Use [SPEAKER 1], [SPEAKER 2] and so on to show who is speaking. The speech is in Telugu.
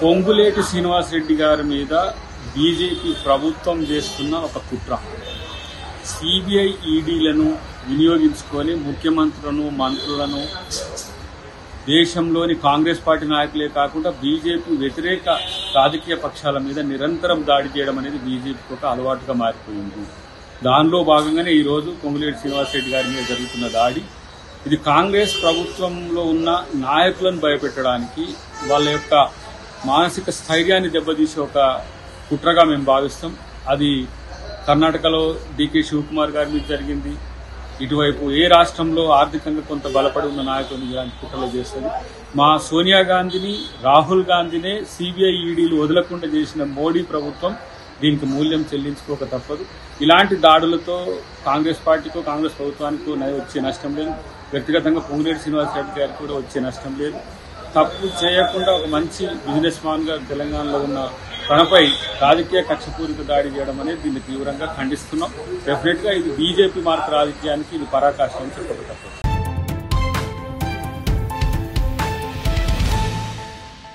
[SPEAKER 1] పొంగులేటి శ్రీనివాసరెడ్డి గారి మీద బీజేపీ ప్రభుత్వం చేస్తున్న ఒక కుట్ర. సిబిఐ ఈడీలను వినియోగించుకొని ముఖ్యమంత్రులను, మంత్రులను, దేశంలోని కాంగ్రెస్ పార్టీ నాయకులే కాకుండా బీజేపీ వ్యతిరేక రాజకీయ పక్షాల మీద నిరంతరం దాడి చేయడం అనేది బీజేపీకి ఒక అలవాటుగా మారిపోయింది. దానిలో భాగంగానే ఈరోజు పొంగులేటి శ్రీనివాసరెడ్డి గారి మీద జరుగుతున్న దాడి, ఇది కాంగ్రెస్ ప్రభుత్వంలో ఉన్న నాయకులను భయపెట్టడానికి, వాళ్ళ యొక్క మానసిక స్థైర్యాన్ని దెబ్బతీసే ఒక కుట్రగా మేము భావిస్తాం. అది కర్ణాటకలో డీకే శివకుమార్ గారి మీద జరిగింది. ఇటువైపు ఏ రాష్ట్రంలో ఆర్థికంగా కొంత బలపడి ఉన్న నాయకులను ఇలాంటి కుట్రలు చేస్తుంది. మా సోనియా గాంధీని, రాహుల్ గాంధీనే సిబిఐ ఈడీలు వదలకుండా చేసిన మోడీ ప్రభుత్వం దీనికి మూల్యం చెల్లించుకోక తప్పదు. ఇలాంటి దాడులతో కాంగ్రెస్ పార్టీకో, కాంగ్రెస్ ప్రభుత్వానికో వచ్చే నష్టం లేదు. వ్యక్తిగతంగా పొంగులేటి శ్రీనివాసరెడ్డి గారికి కూడా వచ్చే నష్టం లేదు. తప్పు చేయకుండా ఒక మంచి బిజినెస్ మ్యాన్గా తెలంగాణలో ఉన్న తనపై రాజకీయ కక్షపూరిత దాడి చేయడం అనేది దీన్ని తీవ్రంగా ఖండిస్తున్నాం. డెఫినెట్గా ఇది బీజేపీ మార్క్ రాజకీయానికి ఇది పరాకాష్ట అని చెప్పక తప్పదు.